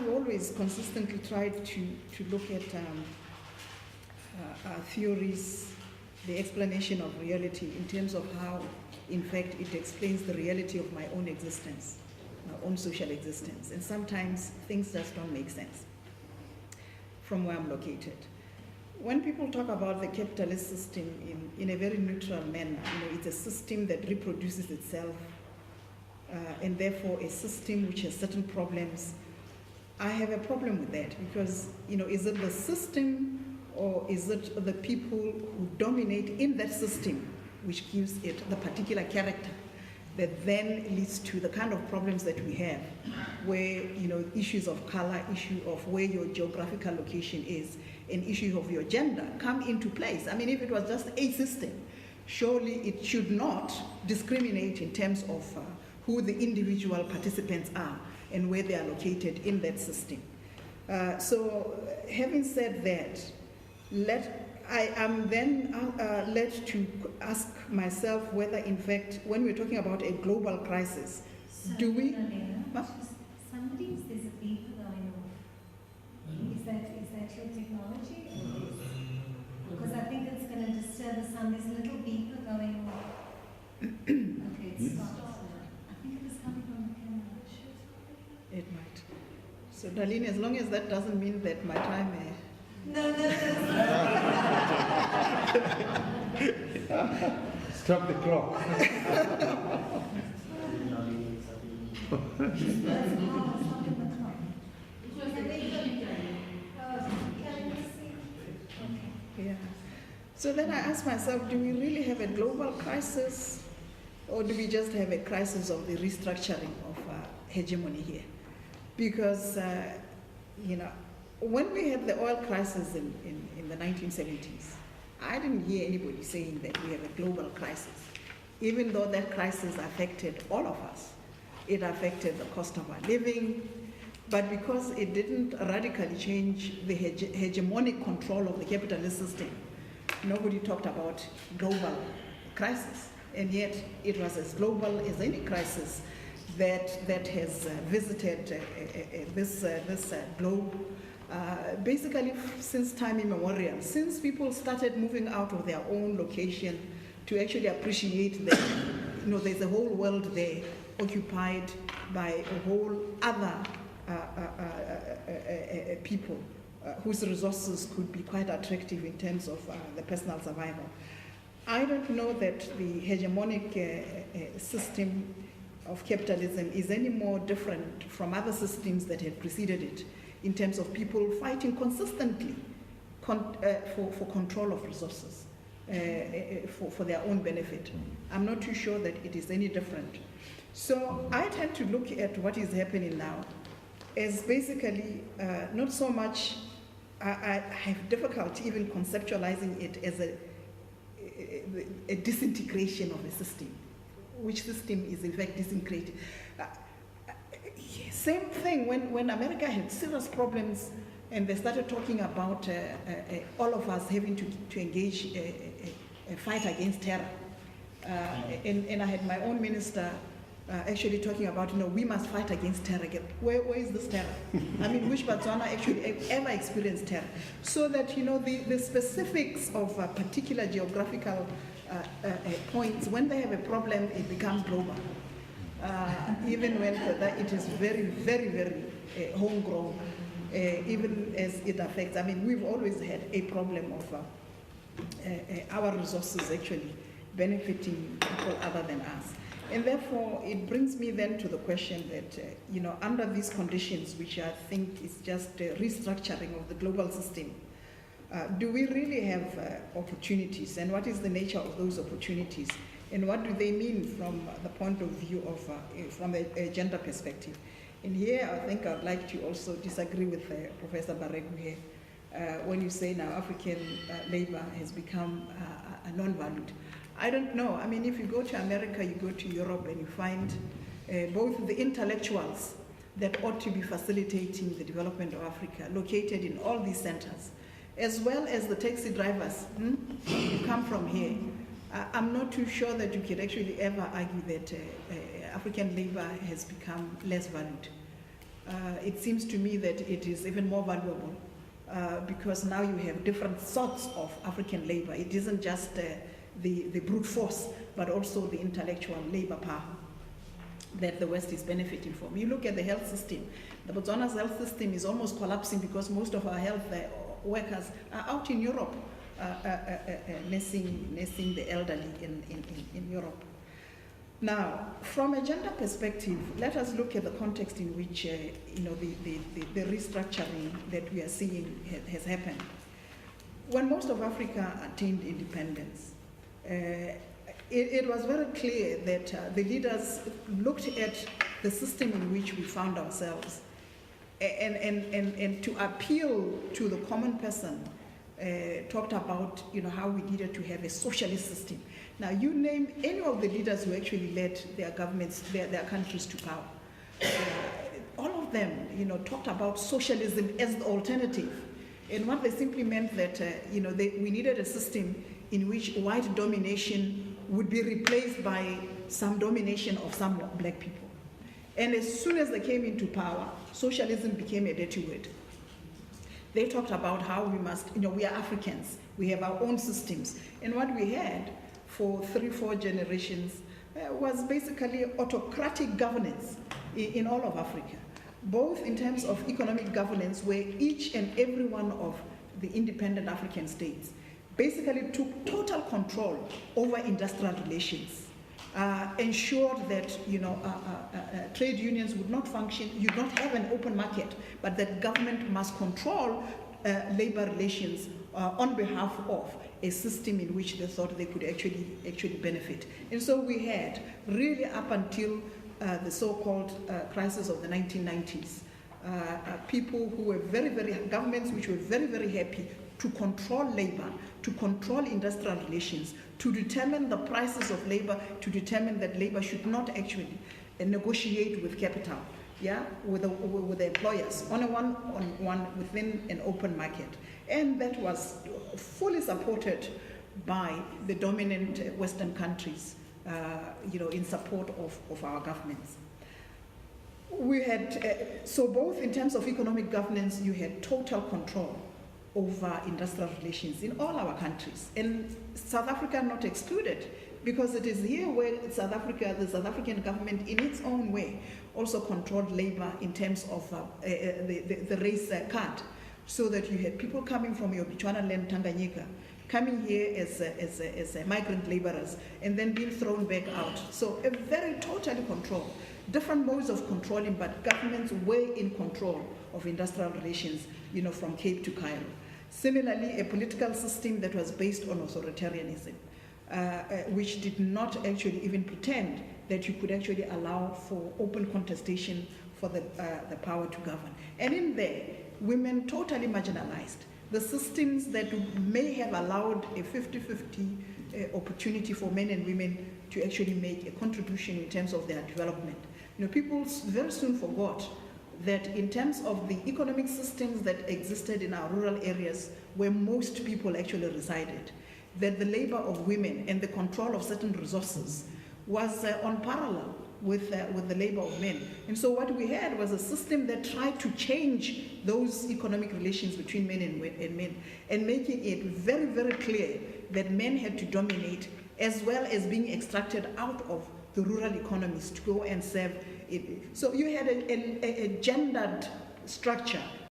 I've always consistently tried to look at theories, the explanation of reality in terms of how, in fact, it explains the reality of my own existence, my own social existence. And sometimes things just don't make sense from where I'm located. When people talk about the capitalist system in a very neutral manner, it's a system that reproduces itself, and therefore a system which has certain problems. I have a problem with that because, is it the system or is it the people who dominate in that system which gives it the particular character that then leads to the kind of problems that we have, where issues of color, issue of where your geographical location is, and issue of your gender come into place. I mean, if it was just a system, surely it should not discriminate in terms of who the individual participants are and where they are located in that system. So having said that, I am then led to ask myself whether, in fact, when we're talking about a global crisis, do we... Somebody, there's a beeper going off. Is that your technology? Because I think it's going to disturb the sound. There's a little beeper going off. Okay, it's stopped. I think it was coming from the camera. It might. So, Darlene, as long as that doesn't mean that my time... No. Stop the clock. Yeah. So then I ask myself, do we really have a global crisis, or do we just have a crisis of the restructuring of hegemony here? Because, when we had the oil crisis in the 1970s, I didn't hear anybody saying that we have a global crisis, even though that crisis affected all of us. It affected the cost of our living, but because it didn't radically change the hegemonic control of the capitalist system, nobody talked about global crisis. And yet it was as global as any crisis that has visited this globe. Basically since time immemorial, since people started moving out of their own location to actually appreciate that there's a whole world there occupied by a whole other people whose resources could be quite attractive in terms of the personal survival. I don't know that the hegemonic system of capitalism is any more different from other systems that had preceded it, in terms of people fighting consistently for control of resources, for their own benefit. I'm not too sure that it is any different. So I tend to look at what is happening now as basically not so much, I have difficulty even conceptualizing it as a disintegration of a system. Which system is in fact disintegrated? Same thing when America had serious problems and they started talking about all of us having to engage a fight against terror. And I had my own minister actually talking about, we must fight against terror again. Where is this terror? I mean, which Botswana actually ever experienced terror? So that, the specifics of particular geographical points, when they have a problem, it becomes global. Even when it is very, very, very homegrown, even as it affects. I mean, we've always had a problem of our resources actually benefiting people other than us. And therefore, it brings me then to the question that, under these conditions, which I think is just a restructuring of the global system, do we really have opportunities? And what is the nature of those opportunities? And what do they mean from the point of view of, from a gender perspective? And here, I think I'd like to also disagree with Professor Baregu here. When you say now African labor has become non-valued. I don't know. I mean, if you go to America, you go to Europe, and you find both the intellectuals that ought to be facilitating the development of Africa, located in all these centers, as well as the taxi drivers who come from here. I'm not too sure that you could actually ever argue that African labor has become less valued. it seems to me that it is even more valuable because now you have different sorts of African labor. It isn't just the brute force, but also the intellectual labor power that the West is benefiting from. You look at the health system. The Botswana's health system is almost collapsing because most of our health workers are out in Europe, nursing the elderly in Europe. Now, from a gender perspective, let us look at the context in which the restructuring that we are seeing has happened. When most of Africa attained independence, it was very clear that the leaders looked at the system in which we found ourselves and to appeal to the common person, talked about how we needed to have a socialist system. Now, you name any of the leaders who actually led their governments, their countries to power. All of them, talked about socialism as the alternative. And what they simply meant that, we needed a system in which white domination would be replaced by some domination of some black people. And as soon as they came into power, socialism became a dirty word. They talked about how we must, we are Africans, we have our own systems. And what we had for 3-4 generations was basically autocratic governance in all of Africa, both in terms of economic governance, where each and every one of the independent African states basically took total control over industrial relations, ensured that trade unions would not function, you don't have an open market, but that government must control labor relations on behalf of a system in which they thought they could actually benefit. And so we had, really up until the so-called crisis of the 1990s, people who were governments which were very, very happy to control labor, to control industrial relations, to determine the prices of labor, to determine that labor should not actually negotiate with capital, with the employers, on a one-on-one within an open market. And that was fully supported by the dominant Western countries, in support of our governments. We had, so both in terms of economic governance, you had total control over industrial relations in all our countries, and South Africa not excluded, because it is here where the South African government in its own way also controlled labor in terms of the race card, so that you had people coming from your Botswana land, Tanganyika, coming here as migrant laborers and then being thrown back out. So a very totally controlled, different modes of controlling, but governments were in control of industrial relations, from Cape to Cairo. Similarly, a political system that was based on authoritarianism, which did not actually even pretend that you could actually allow for open contestation for the power to govern. And in there, women totally marginalized. The systems that may have allowed a 50-50 opportunity for men and women to actually make a contribution in terms of their development. People very soon forgot that in terms of the economic systems that existed in our rural areas where most people actually resided, that the labor of women and the control of certain resources was on parallel with the labor of men. And so what we had was a system that tried to change those economic relations between men and men, and making it very, very clear that men had to dominate, as well as being extracted out of the rural economies to go and serve it. So you had a gendered structure